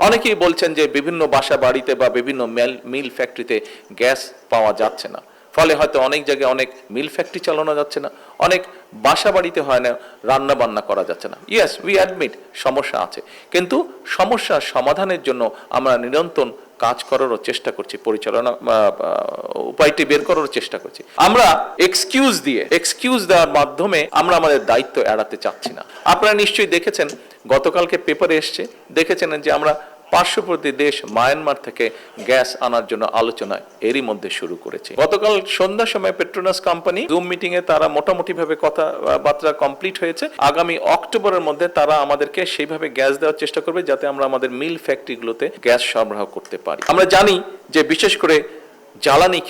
অনেকেই বলছেন যে বিভিন্ন বাসা বাড়িতে বা বিভিন্ন মিল ফ্যাক্টরিতে গ্যাস পাওয়া যাচ্ছে না, ফলে হয়তো অনেক জায়গায় অনেক মিল ফ্যাক্টরি চালানো যাচ্ছে না, অনেক বাসা বাড়িতে হয় না রান্না বান্না করা যাচ্ছে না। ইয়েস, উই অ্যাডমিট সমস্যা আছে, কিন্তু সমস্যার সমাধানের জন্য আমরা নিরন্তর কাজ করারও চেষ্টা করছি, পরিচালনা উপায়টি বের করার চেষ্টা করছি। আমরা এক্সকিউজ দেওয়ার মাধ্যমে আমরা আমাদের দায়িত্ব এড়াতে চাচ্ছি না। আপনারা নিশ্চয়ই দেখেছেন, গতকালকে পেপারে এসছে, দেখেছেন যে আমরা পার্শ্ববর্তী দেশ মায়ানমার থেকে গ্যাস আনার জন্য আলোচনা এরই মধ্যে শুরু করেছে। গতকাল সন্ধ্যার সময় পেট্রোনাস কোম্পানি জুম মিটিং এ তারা মোটামুটি ভাবে কথাবার্তা কমপ্লিট হয়েছে। আগামী অক্টোবরের মধ্যে তারা আমাদেরকে সেইভাবে গ্যাস দেওয়ার চেষ্টা করবে যাতে আমরা আমাদের মিল ফ্যাক্টরিগুলোতে গ্যাস সরবরাহ করতে পারি। আমরা জানি যে বিশেষ করে জ্বালানি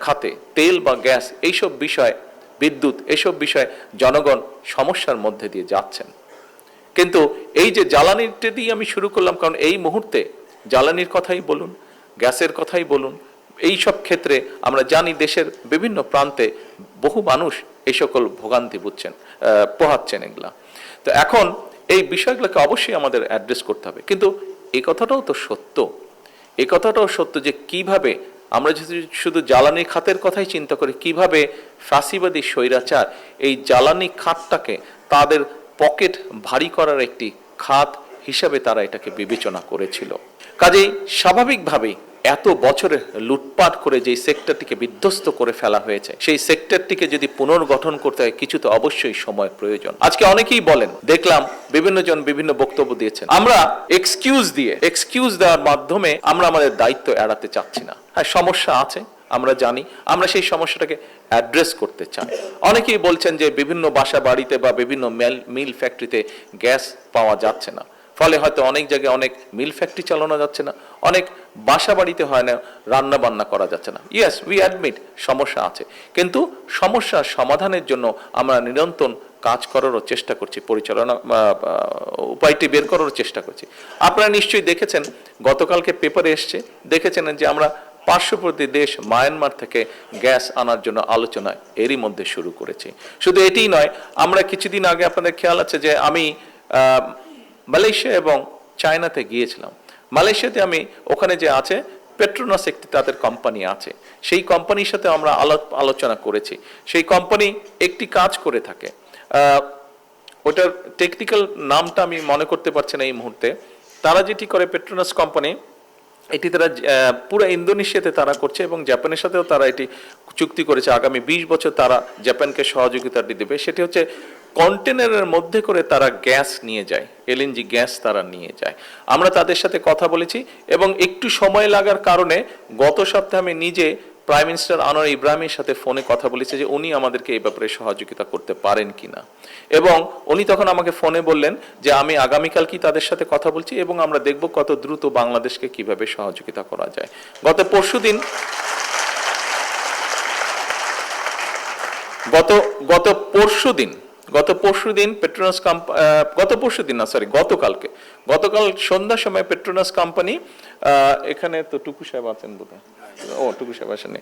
খাতে তেল বা গ্যাস এইসব বিষয়, বিদ্যুৎ এইসব বিষয়ে জনগণ সমস্যার মধ্যে দিয়ে যাচ্ছেন। কিন্তু এই যে জ্বালানিটা দিয়ে আমি শুরু করলাম, কারণ এই মুহূর্তে জ্বালানির কথাই বলুন, গ্যাসের কথাই বলুন, এই সব ক্ষেত্রে আমরা জানি দেশের বিভিন্ন প্রান্তে বহু মানুষ এই সকল ভোগান্তি পোহাচ্ছেন এগুলা। তো এখন এই বিষয়গুলোকে অবশ্যই আমাদের অ্যাড্রেস করতে হবে। কিন্তু এই কথাটাও সত্য যে কিভাবে আমরা যদি শুধু জ্বালানি খাতের কথাই চিন্তা করি, কিভাবে ফ্যাসিবাদী স্বৈরাচার এই জ্বালানি খাতটাকে তাদের পকেট ভারী করার একটি খাত হিসাবে তারা এটাকে বিবেচনা করেছিল। কাজেই স্বাভাবিকভাবেই এত বছরে লুটপাট করে যে সেক্টরটিকে বিধ্বস্ত করে ফেলা হয়েছে, সেই সেক্টরটিকে যদি পুনর্গঠন করতে হয় কিছু তো অবশ্যই সময় প্রয়োজন। আজকে অনেকেই বলেন, দেখলাম বিভিন্ন জন বিভিন্ন বক্তব্য দিয়েছেন, আমরা এক্সকিউজ দেওয়ার মাধ্যমে আমরা আমাদের দায়িত্ব এড়াতে চাচ্ছি না। হ্যাঁ, সমস্যা আছে, আমরা জানি, আমরা সেই সমস্যাটাকে অ্যাড্রেস করতে চাই। অনেকেই বলছেন যে বিভিন্ন বাসা বাড়িতে বা বিভিন্ন মিল ফ্যাক্টরিতে গ্যাস পাওয়া যাচ্ছে না, ফলে হয়তো অনেক জায়গায় অনেক মিল ফ্যাক্টরি চালানো যাচ্ছে না, অনেক বাসা বাড়িতে হয় না রান্না বান্না করা যাচ্ছে না। ইয়েস, উই অ্যাডমিট সমস্যা আছে, কিন্তু সমস্যার সমাধানের জন্য আমরা নিরন্তর কাজ করারও চেষ্টা করছি, পরিচালনা উপায়টি বের করার চেষ্টা করছি। আপনারা নিশ্চয়ই দেখেছেন, গতকালকে পেপারে এসছে, দেখেছেন যে আমরা পার্শ্ববর্তী দেশ মায়ানমার থেকে গ্যাস আনার জন্য আলোচনা এরই মধ্যে শুরু করেছি। শুধু এটিই নয়, আমরা কিছুদিন আগে আপনাদের খেয়াল আছে যে আমি মালয়েশিয়া এবং চায়নাতে গিয়েছিলাম। মালয়েশিয়াতে আমি ওখানে যে আছে পেট্রোনাস একটি তাদের কোম্পানি আছে, সেই কোম্পানির সাথে আমরা আলোচনা করেছি। সেই কোম্পানি একটি কাজ করে থাকে, ওটার টেকনিক্যাল নামটা আমি মনে করতে পারছি না এই মুহূর্তে। তারা যেটি করে, পেট্রোনাস কোম্পানি এটি তারা পুরো ইন্দোনেশিয়াতে তারা করছে এবং জাপানের সাথেও তারা এটি চুক্তি করেছে, আগামী 20 বছর তারা জাপানকে সহযোগিতা দেবে। সেটি হচ্ছে কন্টেনারের মধ্যে করে তারা গ্যাস নিয়ে যায়, এলএনজি গ্যাস তারা নিয়ে যায়। আমরা তাদের সাথে কথা বলেছি এবং একটু সময় লাগার কারণে গত সপ্তাহে আমি নিজে প্রাইম মিনিস্টার আনোয়ার ইব্রাহিমের সাথে ফোনে কথা বলেছি যে উনি আমাদেরকে এই ব্যাপারে সহযোগিতা করতে পারেন কিনা, এবং উনি তখন আমাকে ফোনে বললেন যে আমি আগামীকাল কি তাদের সাথে কথা বলছি এবং আমরা দেখব কত দ্রুত বাংলাদেশকে কিভাবে সহযোগিতা করা যায়। গত গতকাল সন্ধ্যার সময় পেট্রোনাস কোম্পানি, এখানে তো টুকু সাহেব আছেন বোধহয়, টুকু সাহেব আসেনি,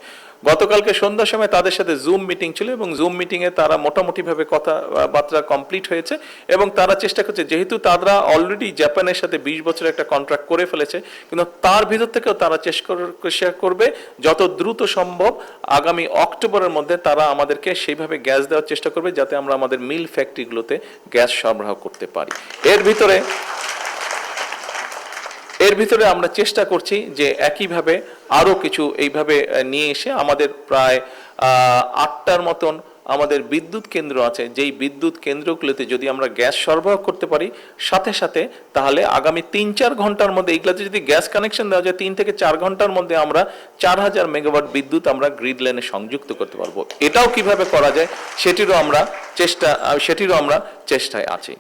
গতকালকে সন্ধ্যার সময় তাদের সাথে জুম মিটিং ছিল এবং জুম মিটিং এ তারা মোটামুটি ভাবে কথাবার্তা কমপ্লিট হয়েছে এবং তারা চেষ্টা করছে, যেহেতু তারা অলরেডি জাপানের সাথে 20 বছর একটা কন্ট্রাক্ট করে ফেলেছে, কিন্তু তার ভিতর থেকেও তারা চেষ্টা করবে যত দ্রুত সম্ভব আগামী অক্টোবরের মধ্যে তারা আমাদেরকে সেইভাবে গ্যাস দেওয়ার চেষ্টা করবে যাতে আমরা আমাদের মিল ফ্যাক্টরিগুলোতে গ্যাস সরবরাহ করতে পারি। এর ভিতরে আমরা চেষ্টা করছি যে একইভাবে আরো কিছু এইভাবে নিয়ে এসে আমাদের প্রায় 8টার মতন আমাদের বিদ্যুৎ কেন্দ্র আছে, যেই বিদ্যুৎ কেন্দ্রগুলোতে যদি আমরা গ্যাস সরবরাহ করতে পারি সাথে সাথে, তাহলে আগামী 3-4 ঘন্টার মধ্যে এগুলাতে যদি গ্যাস কানেকশন দেওয়া যায় 3 থেকে 4 ঘন্টার মধ্যে আমরা 4000 মেগাওয়াট বিদ্যুৎ আমরা গ্রিড লাইনে সংযুক্ত করতে পারবো। এটাও কিভাবে করা যায় সেটিরও আমরা চেষ্টায় আছি।